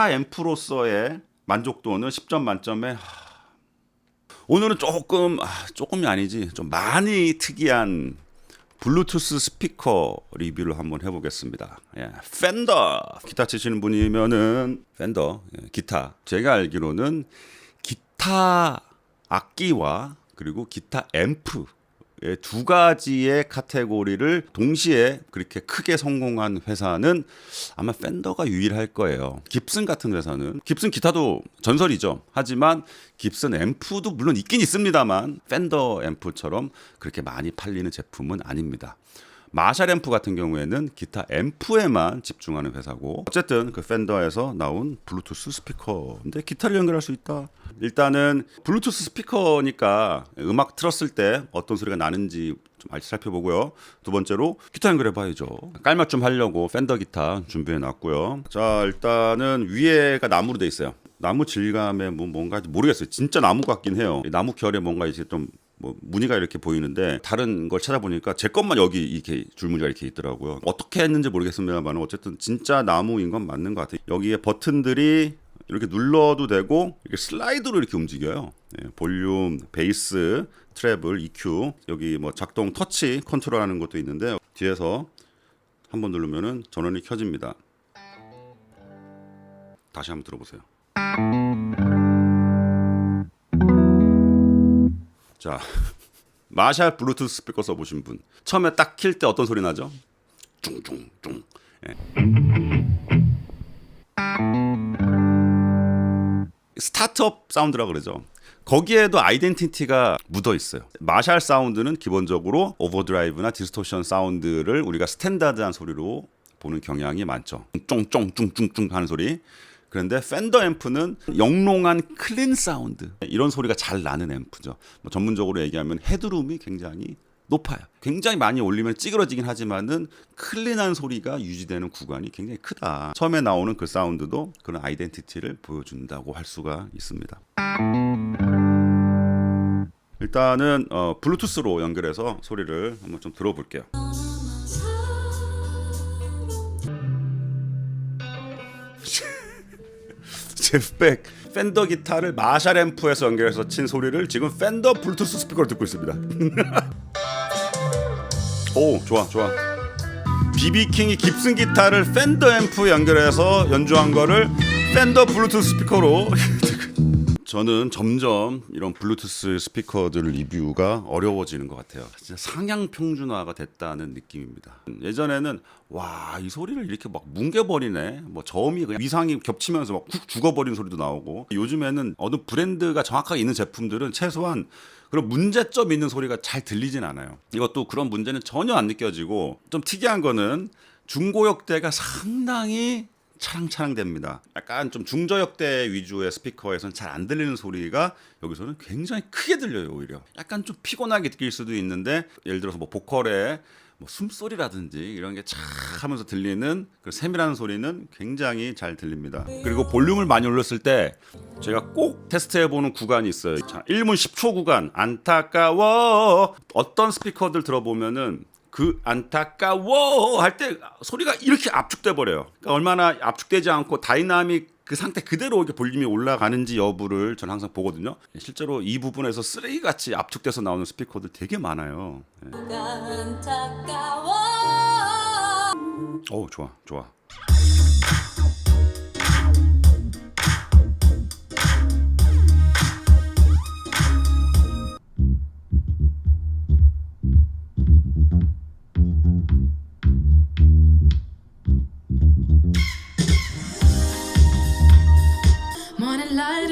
기타 앰프로서의 만족도는 10점 만점에 오늘은 조금이 아니지 좀 많이 특이한 블루투스 스피커 리뷰를 한번 해보겠습니다. 예, 펜더 기타 치시는 분이면은 펜더 기타 제가 알기로는 기타 악기와 그리고 기타 앰프 두 가지의 카테고리를 동시에 그렇게 크게 성공한 회사는 아마 펜더가 유일할 거예요. 깁슨 같은 회사는 깁슨 기타도 전설이죠. 하지만 깁슨 앰프도 물론 있긴 있습니다만 펜더 앰프처럼 그렇게 많이 팔리는 제품은 아닙니다. 마샬 앰프 같은 경우에는 기타 앰프에만 집중하는 회사고 어쨌든 그 펜더에서 나온 블루투스 스피커인데 기타를 연결할 수 있다. 일단은 블루투스 스피커니까 음악 틀었을 때 어떤 소리가 나는지 좀 살펴보고요. 두 번째로 기타 연결해 봐야죠. 깔맞 좀 하려고 펜더 기타 준비해 놨고요. 자, 일단은 위에가 나무로 돼 있어요. 나무 질감에 뭔가 모르겠어요. 진짜 나무 같긴 해요. 나무 결에 뭔가 이제 좀 무늬가 이렇게 보이는데 다른 걸 찾아보니까 제 것만 여기 이렇게 줄무늬가 이렇게 있더라고요. 어떻게 했는지 모르겠습니다만 어쨌든 진짜 나무인 건 맞는 것 같아요. 여기에 버튼들이 이렇게 눌러도 되고 이렇게 슬라이드로 이렇게 움직여요. 네, 볼륨, 베이스, 트래블, EQ 여기 뭐 작동 터치 컨트롤하는 것도 있는데 뒤에서 한번 누르면은 전원이 켜집니다. 다시 한번 들어보세요. 자, 마샬 블루투스 스피커 써보신 분 처음에 딱 킬 때 어떤 소리 나죠? 쭝쭝쭝. 예. 스타트업 사운드라고 그러죠. 거기에도 아이덴티티가 묻어 있어요. 마샬 사운드는 기본적으로 오버드라이브나 디스토션 사운드를 우리가 스탠다드한 소리로 보는 경향이 많죠. 쫑쫑쫑쫑쫑 하는 소리. 그런데 펜더 앰프는 영롱한 클린 사운드 이런 소리가 잘 나는 앰프죠. 뭐 전문적으로 얘기하면 헤드룸이 굉장히 높아요. 굉장히 많이 올리면 찌그러지긴 하지만은 클린한 소리가 유지되는 구간이 굉장히 크다. 처음에 나오는 그 사운드도 그런 아이덴티티를 보여준다고 할 수가 있습니다. 일단은 블루투스로 연결해서 소리를 한번 좀 들어볼게요. 제프백 펜더 기타를 마샬 앰프에서 연결해서 친 소리를 지금 펜더 블루투스 스피커로 듣고 있습니다. 오, 좋아. 비비킹이 깁슨 기타를 펜더 앰프 연결해서 연주한 거를 펜더 블루투스 스피커로 저는 점점 이런 블루투스 스피커들 리뷰가 어려워지는 것 같아요. 진짜 상향 평준화가 됐다는 느낌입니다. 예전에는 와, 이 소리를 이렇게 막 뭉개버리네. 뭐 저음이 그냥 위상이 겹치면서 막 훅 죽어버리는 소리도 나오고 요즘에는 어느 브랜드가 정확하게 있는 제품들은 최소한 그런 문제점 있는 소리가 잘 들리진 않아요. 이것도 그런 문제는 전혀 안 느껴지고 좀 특이한 거는 중고역대가 상당히 차랑차랑됩니다. 약간 좀 중저역대 위주의 스피커에서는 잘 안 들리는 소리가 여기서는 굉장히 크게 들려요. 오히려 약간 좀 피곤하게 느낄 수도 있는데 예를 들어서 뭐 보컬의 뭐 숨소리라든지 이런 게 착 하면서 들리는 그 세밀한 소리는 굉장히 잘 들립니다. 그리고 볼륨을 많이 올렸을 때 제가 꼭 테스트해보는 구간이 있어요. 자, 1분 10초 구간 안타까워. 어떤 스피커들 들어보면은 그 안타까워 할 때 소리가 이렇게 압축돼 버려요. 그러니까 얼마나 압축되지 않고 다이나믹 그 상태 그대로 이렇게 볼륨이 올라가는지 여부를 저는 항상 보거든요. 실제로 이 부분에서 쓰레기같이 압축돼서 나오는 스피커들 되게 많아요. 네. 오, 좋아.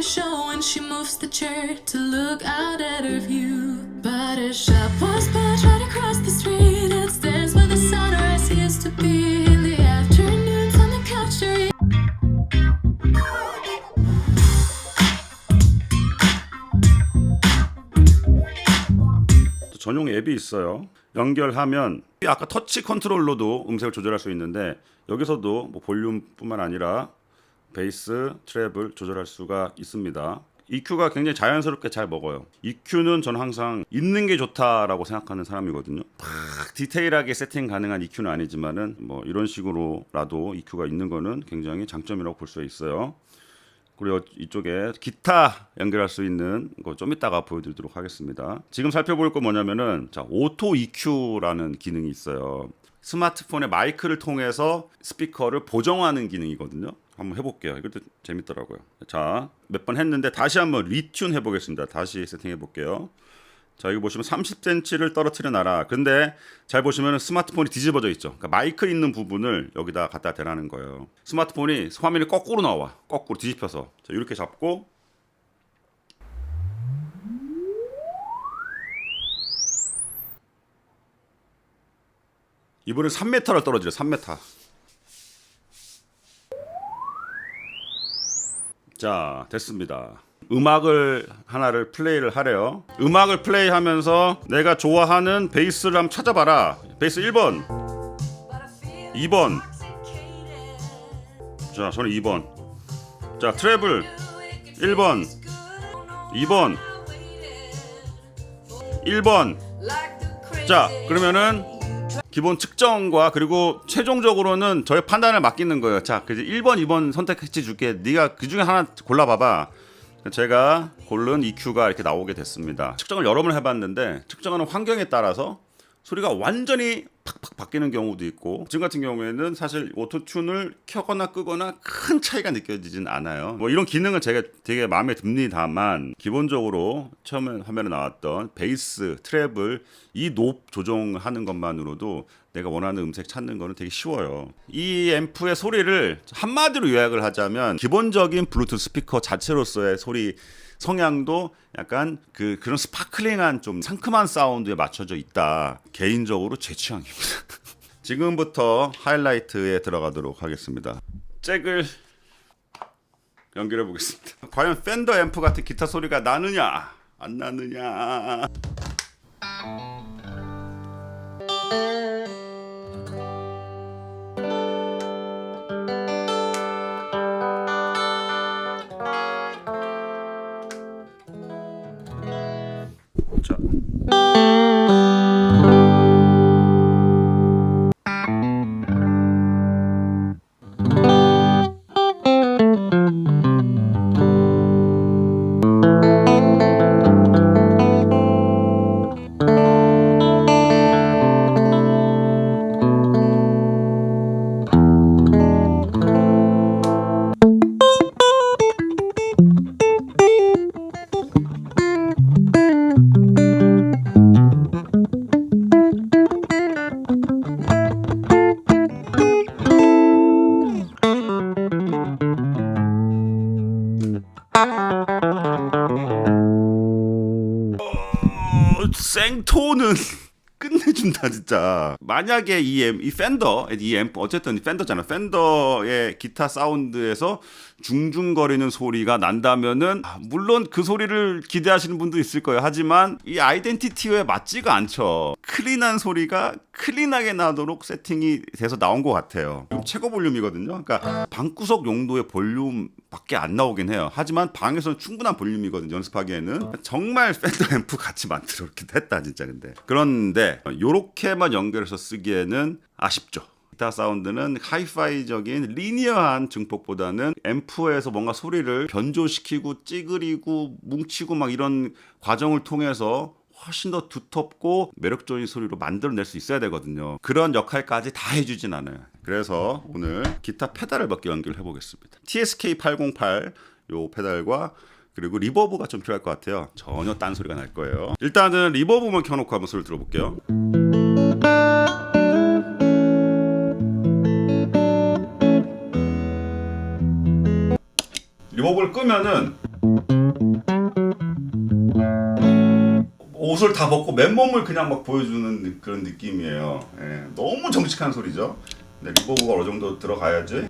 Show when she moves the chair to look out at her view. But a shop was built right across the street. It stands where the sunrise used to be. In the afternoons on the couch to read. 전용 앱이 있어요. 연결하면 아까 터치 컨트롤로도 음색을 조절할 수 있는데 여기서도 뭐 볼륨뿐만 아니라 베이스, 트래블 조절할 수가 있습니다. EQ가 굉장히 자연스럽게 잘 먹어요. EQ는 저는 항상 있는 게 좋다라고 생각하는 사람이거든요. 막 디테일하게 세팅 가능한 EQ는 아니지만은 뭐 이런 식으로라도 EQ가 있는 거는 굉장히 장점이라고 볼 수 있어요. 그리고 이쪽에 기타 연결할 수 있는 거 좀 이따가 보여드리도록 하겠습니다. 지금 살펴볼 거 뭐냐면은 자, 오토 EQ라는 기능이 있어요. 스마트폰의 마이크를 통해서 스피커를 보정하는 기능이거든요. 한번 해볼게요. 이것도 재밌더라고요. 자, 몇 번 했는데 다시 한번 리튠 해보겠습니다. 다시 세팅해 볼게요. 자, 여기 보시면 30cm를 떨어뜨려 놔라. 근데 잘 보시면 스마트폰이 뒤집어져 있죠. 그러니까 마이크 있는 부분을 여기다 갖다 대라는 거예요. 스마트폰이 화면이 거꾸로 나와. 거꾸로 뒤집혀서. 자, 이렇게 잡고 이번엔 3m를 떨어지려. 3m. 자, 됐습니다. 음악을 하나를 플레이를 하래요. 음악을 플레이하면서 내가 좋아하는 베이스를 한번 찾아봐라. 베이스 1번, 2번. 자, 저는 2번. 자, 트래블 1번, 2번, 1번. 자, 그러면은 기본 측정과 그리고 최종적으로는 저의 판단을 맡기는 거예요. 자, 그래서 1번, 2번 선택해 줄게. 네가 그 중에 하나 골라봐봐. 제가 고른 EQ가 이렇게 나오게 됐습니다. 측정을 여러 번 해봤는데 측정하는 환경에 따라서 소리가 완전히 팍팍 바뀌는 경우도 있고, 지금 같은 경우에는 사실 오토튠을 켜거나 끄거나 큰 차이가 느껴지진 않아요. 뭐 이런 기능은 제가 되게 마음에 듭니다만, 기본적으로 처음에 화면에 나왔던 베이스, 트래블 이 높 조정하는 것만으로도 내가 원하는 음색 찾는 거는 되게 쉬워요. 이 앰프의 소리를 한마디로 요약을 하자면 기본적인 블루투스 스피커 자체로서의 소리 성향도 약간 그런 스파클링한 좀 상큼한 사운드에 맞춰져 있다. 개인적으로 제 취향입니다. 지금부터 하이라이트에 들어가도록 하겠습니다. 잭을 연결해 보겠습니다. 과연 팬더 앰프 같은 기타 소리가 나느냐 안 나느냐. 자. 생토는 끝내준다 진짜. 만약에 이 팬더, 이 앰프 어쨌든 팬더잖아. 팬더의 기타 사운드에서 중중거리는 소리가 난다면은 물론 그 소리를 기대하시는 분도 있을 거예요. 하지만 이 아이덴티티에 맞지가 않죠. 클린한 소리가 클린하게 나도록 세팅이 돼서 나온 것 같아요. 최고 볼륨이거든요. 그러니까 방구석 용도의 볼륨밖에 안 나오긴 해요. 하지만 방에서는 충분한 볼륨이거든요. 연습하기에는 정말 팬더 앰프 같이 만들어 이렇게 됐다 진짜. 근데 그런데 요렇게만 연결해서 쓰기에는 아쉽죠. 기타 사운드는 하이파이적인 리니어한 증폭보다는 앰프에서 뭔가 소리를 변조시키고 찌그리고 뭉치고 막 이런 과정을 통해서 훨씬 더 두텁고 매력적인 소리로 만들어낼 수 있어야 되거든요. 그런 역할까지 다 해주진 않아요. 그래서 오늘 기타 페달을 몇 개 연결해 보겠습니다. TSK808 요 페달과 그리고 리버브가 좀 필요할 것 같아요. 전혀 딴 소리가 날 거예요. 일단은 리버브만 켜놓고 한번 소리를 들어볼게요. 리버브를 끄면은 옷을 다 벗고 맨몸을 그냥 막 보여주는 그런 느낌이에요. 예, 너무 정직한 소리죠. 근데 리버브가 어느 정도 들어가야지.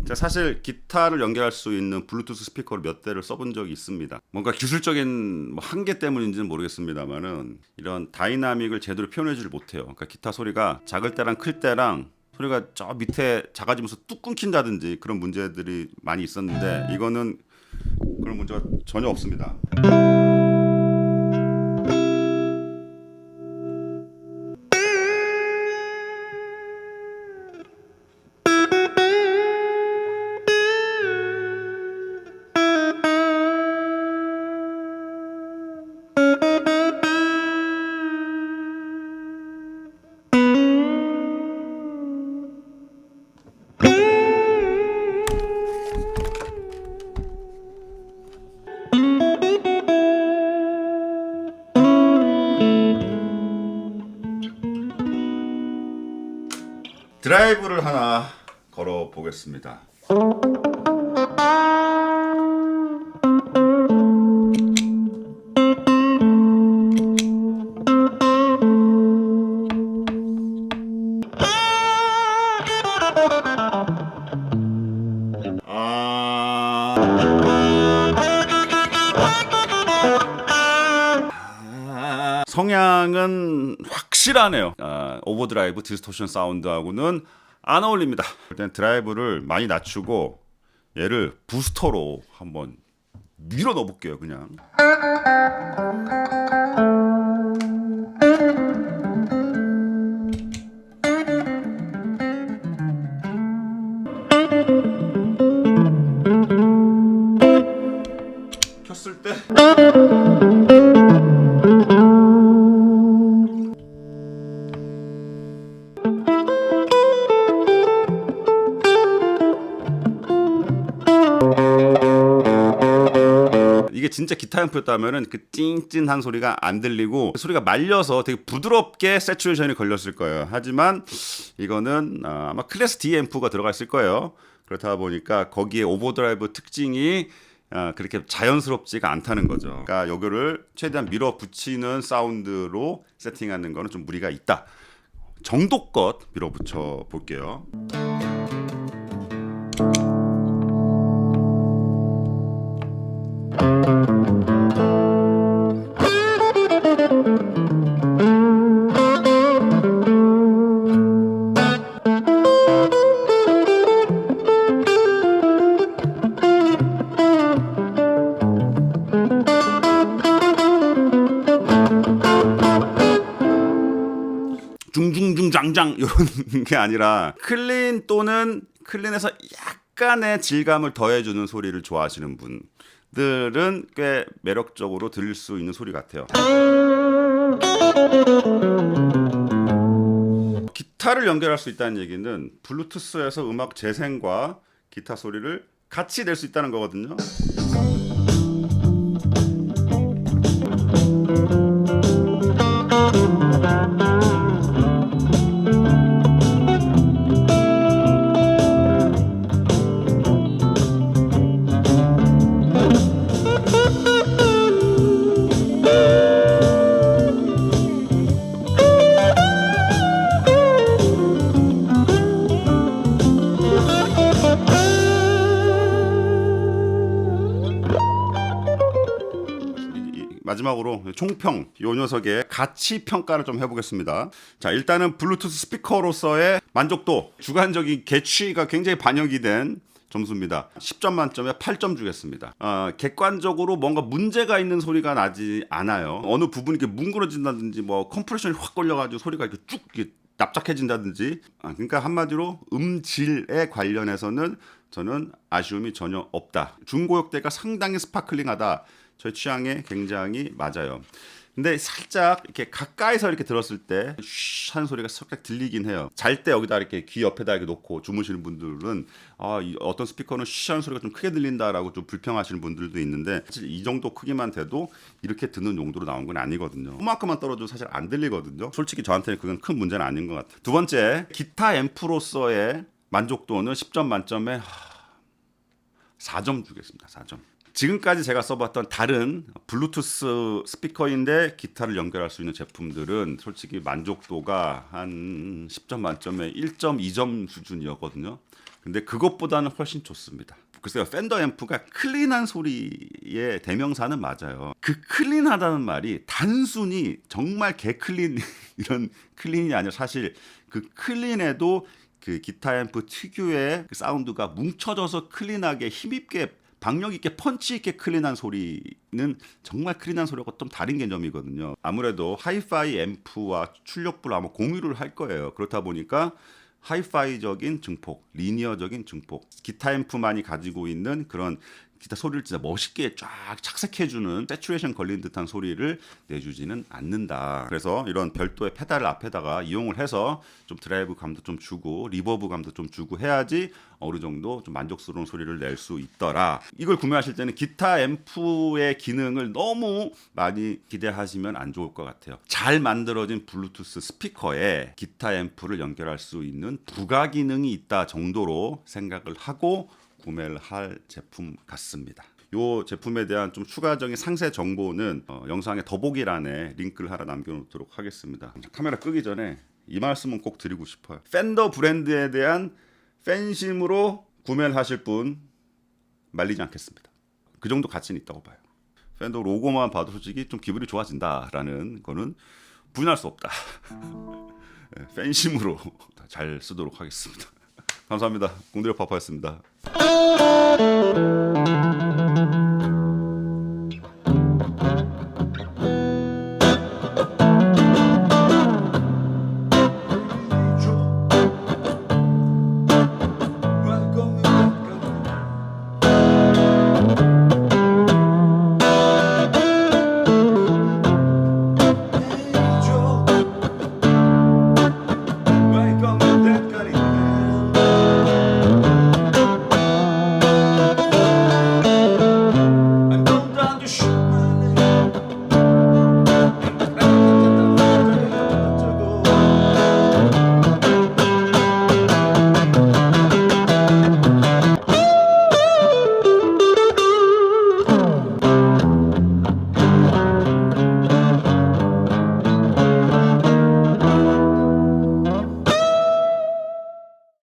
자, 사실 기타를 연결할 수 있는 블루투스 스피커를 몇 대를 써본 적이 있습니다. 뭔가 기술적인 뭐 한계 때문인지는 모르겠습니다만은 이런 다이나믹을 제대로 표현하지를 못해요. 그러니까 기타 소리가 작을 때랑 클 때랑 소리가 저 밑에 작아지면서 뚝 끊긴다든지 그런 문제들이 많이 있었는데 이거는 그런 문제가 전혀 없습니다. 드라이브를 하나 걸어 보겠습니다. 성향은 확실하네요. 오버드라이브 디스토션 사운드하고는 안 어울립니다. 일단 드라이브를 많이 낮추고 얘를 부스터로 한번 밀어 넣어 볼게요. 그냥. 켰을 때 이게 진짜 기타 앰프였다면은 그 찡찡한 소리가 안 들리고 소리가 말려서 되게 부드럽게 세츄레이션이 걸렸을 거예요. 하지만 이거는 아마 클래스 D 앰프가 들어가 있을 거예요. 그렇다 보니까 거기에 오버드라이브 특징이 그렇게 자연스럽지가 않다는 거죠. 그러니까 요거를 최대한 밀어붙이는 사운드로 세팅하는 거는 좀 무리가 있다. 정도껏 밀어붙여 볼게요. 중중중장장 이런 게 아니라 클린 또는 클린에서 약간의 질감을 더해주는 소리를 좋아하시는 분들은 꽤 매력적으로 들릴 수 있는 소리 같아요. 기타를 연결할 수 있다는 얘기는 블루투스에서 음악 재생과 기타 소리를 같이 낼 수 있다는 거거든요. 마지막으로 총평, 요 녀석의 가치 평가를 좀 해보겠습니다. 자, 일단은 블루투스 스피커로서의 만족도, 주관적인 개취가 굉장히 반영이 된 점수입니다. 10점 만점에 8점 주겠습니다. 객관적으로 뭔가 문제가 있는 소리가 나지 않아요. 어느 부분이 이렇게 뭉그러진다든지 뭐 컴프레션이 확 걸려가지고 소리가 이렇게 쭉 이렇게 납작해진다든지, 그러니까 한마디로 음질에 관련해서는 저는 아쉬움이 전혀 없다. 중고역대가 상당히 스파클링하다. 저희 취향에 굉장히 맞아요. 근데 살짝 이렇게 가까이서 이렇게 들었을 때 쉬 하는 소리가 살짝 들리긴 해요. 잘 때 여기다 이렇게 귀 옆에다 이렇게 놓고 주무시는 분들은 어떤 스피커는 쉬 하는 소리가 좀 크게 들린다라고 좀 불평하시는 분들도 있는데 사실 이 정도 크기만 돼도 이렇게 듣는 용도로 나온 건 아니거든요. 그만큼만 떨어져도 사실 안 들리거든요. 솔직히 저한테는 그건 큰 문제는 아닌 것 같아요. 두 번째, 기타 앰프로서의 만족도는 10점 만점에 4점 주겠습니다. 4점. 지금까지 제가 써봤던 다른 블루투스 스피커인데 기타를 연결할 수 있는 제품들은 솔직히 만족도가 한 10점 만점에 1.2점 수준이었거든요. 근데 그것보다는 훨씬 좋습니다. 글쎄요, 팬더 앰프가 클린한 소리의 대명사는 맞아요. 그 클린하다는 말이 단순히 정말 개클린 이런 클린이 아니라 사실 그 클린에도 그 기타 앰프 특유의 그 사운드가 뭉쳐져서 클린하게 힘있게 박력 있게 펀치 있게 클린한 소리는 정말 클린한 소리하고 좀 다른 개념이거든요. 아무래도 하이파이 앰프와 출력부를 아마 공유를 할 거예요. 그렇다 보니까 하이파이적인 증폭, 리니어적인 증폭, 기타 앰프만이 가지고 있는 그런 기타 소리를 진짜 멋있게 쫙 착색해주는 세츄레이션 걸린 듯한 소리를 내주지는 않는다. 그래서 이런 별도의 페달을 앞에다가 이용을 해서 좀 드라이브 감도 좀 주고 리버브 감도 좀 주고 해야지 어느 정도 좀 만족스러운 소리를 낼 수 있더라. 이걸 구매하실 때는 기타 앰프의 기능을 너무 많이 기대하시면 안 좋을 것 같아요. 잘 만들어진 블루투스 스피커에 기타 앰프를 연결할 수 있는 부가 기능이 있다 정도로 생각을 하고 구매를 할 제품 같습니다. 이 제품에 대한 좀 추가적인 상세 정보는 영상의 더보기란에 링크를 하나 남겨놓도록 하겠습니다. 카메라 끄기 전에 이 말씀은 꼭 드리고 싶어요. 팬더 브랜드에 대한 팬심으로 구매를 하실 분 말리지 않겠습니다. 그 정도 가치는 있다고 봐요. 팬더 로고만 봐도 솔직히 좀 기분이 좋아진다라는 거는 부인할 수 없다. 팬심으로 잘 쓰도록 하겠습니다. 감사합니다. 공들여 파파였습니다.